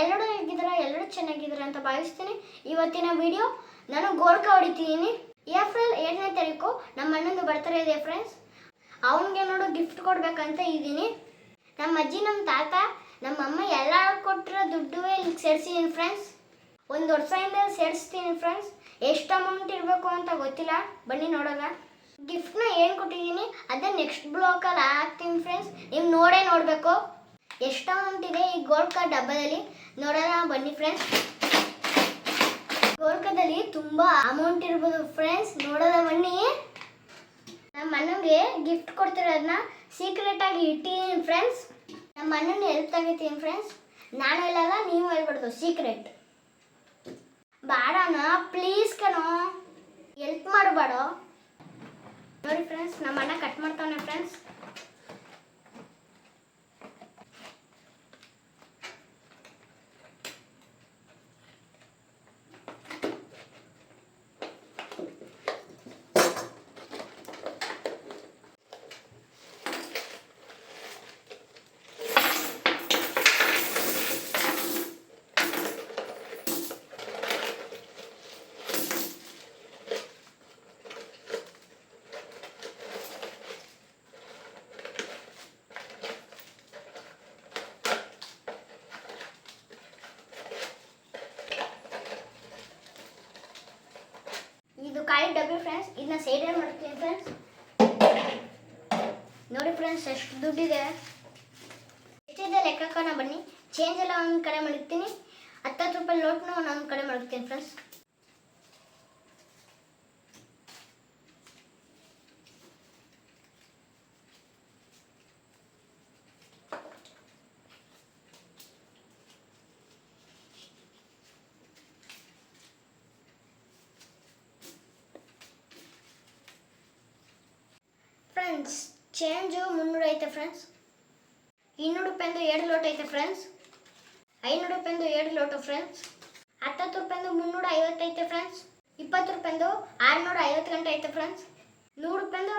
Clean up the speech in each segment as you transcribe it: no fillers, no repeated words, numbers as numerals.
ಎಲ್ಲರೂ ಹೇಗಿದ್ದೀರಾ? ಎಲ್ಲರೂ ಚೆನ್ನಾಗಿದ್ದೀರಾ ಅಂತ ಭಾವಿಸ್ತೀನಿ. ಇವತ್ತಿನ ವಿಡಿಯೋ ನಾನು ಗೋಲ್ಕ ಹೊಡಿತಿದ್ದೀನಿ. ಏಪ್ರಿಲ್ 7ನೇ ತಾರೀಕು ನಮ್ಮ ಅಣ್ಣಂದು ಬರ್ತಡೇ ಇದೆ ಫ್ರೆಂಡ್ಸ್. ಅವನಿಗೆ ನೋಡು ಗಿಫ್ಟ್ ಕೊಡ್ಬೇಕಂತ ಇದ್ದೀನಿ. ನಮ್ಮ ಅಜ್ಜಿ, ನಮ್ಮ ತಾತ, ನಮ್ಮ ಅಮ್ಮ ಎಲ್ಲ ಕೊಟ್ಟಿರೋ ದುಡ್ಡು ಇಲ್ಲಿಗೆ ಸೇರಿಸಿದ್ದೀನಿ ಫ್ರೆಂಡ್ಸ್. ಒಂದು ವರ್ಷದಿಂದ ಸೇರಿಸ್ತೀನಿ ಫ್ರೆಂಡ್ಸ್. ಎಷ್ಟು ಅಮೌಂಟ್ ಇರಬೇಕು ಅಂತ ಗೊತ್ತಿಲ್ಲ, ಬನ್ನಿ ನೋಡೋಣ. ಗಿಫ್ಟ್ನ ಏನು ಕೊಟ್ಟಿದ್ದೀನಿ ಅದೇ ನೆಕ್ಸ್ಟ್ ಬ್ಲಾಗಲ್ಲಿ ಹಾಕ್ತೀನಿ ಫ್ರೆಂಡ್ಸ್. ನೀವು ನೋಡಬೇಕು ಎಷ್ಟು ಅಮೌಂಟ್ ಇದೆ ಈ ಗೋಲ್ಕ ಡಬ್ಬದಲ್ಲಿ ನೋಡೋಣ ಬನ್ನಿ ಫ್ರೆಂಡ್ಸ್. ಗೋಲ್ಕದಲ್ಲಿ ತುಂಬ ಅಮೌಂಟ್ ಇರ್ಬೋದು ಫ್ರೆಂಡ್ಸ್, ನೋಡೋಣ ಬನ್ನಿ. ನಮ್ಮ ಅಣ್ಣನಿಗೆ ಗಿಫ್ಟ್ ಕೊಡ್ತಿರೋದನ್ನ ಸೀಕ್ರೆಟ್ ಆಗಿ ಇಟ್ಟಿದ್ದೀನಿ ಫ್ರೆಂಡ್ಸ್. ನಮ್ಮ ಅಣ್ಣನ ಹೆಲ್ಪ್ ತೆಗಿತೀನಿ ಫ್ರೆಂಡ್ಸ್. ನಾನು ಹೇಳಲ್ಲ, ನೀವು ಹೇಳ್ಬಾರ್ದು, ಸೀಕ್ರೆಟ್. ಬಾಡೋಣ ಪ್ಲೀಸ್ ಕಣೋ, ಹೆಲ್ಪ್ ಮಾಡಬೇಡ. ನೋಡಿ ಫ್ರೆಂಡ್ಸ್, ನಮ್ಮ ಅಣ್ಣ ಕಟ್ ಮಾಡ್ತಾನೆ ಫ್ರೆಂಡ್ಸ್. ಇದು ಖಾಲಿ ಡಬ್ಬಿ ಫ್ರೆಂಡ್ಸ್. ಇದನ್ನ ಸೈಡಲ್ಲಿ ಮಾಡ್ತೀನಿ ಫ್ರೆಂಡ್ಸ್. ನೋಡಿ ಫ್ರೆಂಡ್ಸ್, ಎಷ್ಟು ದುಡ್ಡಿದೆ, ಎಷ್ಟಿದೆ ಲೆಕ್ಕಕ್ಕನ ಬನ್ನಿ. ಚೇಂಜ್ ಎಲ್ಲ ಒಂದು ಕಡೆ ಮಡಗ್ತೀನಿ, 10 ರೂಪಾಯಿ ನೋಟ್ನ ಒಂದೊಂದು ಕಡೆ ಮಡಗ್ತೀನಿ ಫ್ರೆಂಡ್ಸ್. ಫ್ರೆಂಡ್ಸ್, ಚೇಂಜು 300 ಐತೆ ಫ್ರೆಂಡ್ಸ್. 200 ರೂಪಾಯಿಂದು 2 ಲೋಟ ಐತೆ ಫ್ರೆಂಡ್ಸ್. 500 ರೂಪಾಯಿಂದು 2 ಲೋಟ ಫ್ರೆಂಡ್ಸ್. 10 ರೂಪಾಯಿಂದು 350 ಐತೆ ಫ್ರೆಂಡ್ಸ್. 20 ರೂಪಾಯಿಂದು 650 ಗಂಟೆ ಐತೆ ಫ್ರೆಂಡ್ಸ್. 100 ರೂಪಾಯಿಂದು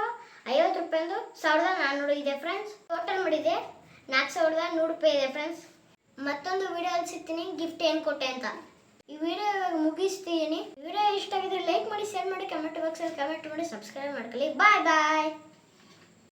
50 ರೂಪಾಯಿಂದು 1400 ಇದೆ ಫ್ರೆಂಡ್ಸ್. ಟೋಟಲ್ ಮಾಡಿದೆ 4100 ರೂಪಾಯಿ ಇದೆ ಫ್ರೆಂಡ್ಸ್. ಮತ್ತೊಂದು ವಿಡಿಯೋಲ್ಲಿ ಸಿಗ್ತೀನಿ ಗಿಫ್ಟ್ ಏನು ಕೊಟ್ಟೆ ಅಂತ. ಈ ವಿಡಿಯೋ ಇವಾಗ ಮುಗಿಸ್ತೀನಿ. ವಿಡಿಯೋ ಇಷ್ಟ ಆಗಿದ್ರೆ ಲೈಕ್ ಮಾಡಿ, ಶೇರ್ ಮಾಡಿ, ಕಮೆಂಟ್ ಬಾಕ್ಸಲ್ಲಿ ಕಮೆಂಟ್ ಮಾಡಿ, ಸಬ್ಸ್ಕ್ರೈಬ್ ಮಾಡ್ಕೊಳ್ಳಿ. ಬಾಯ್ ಬಾಯ್.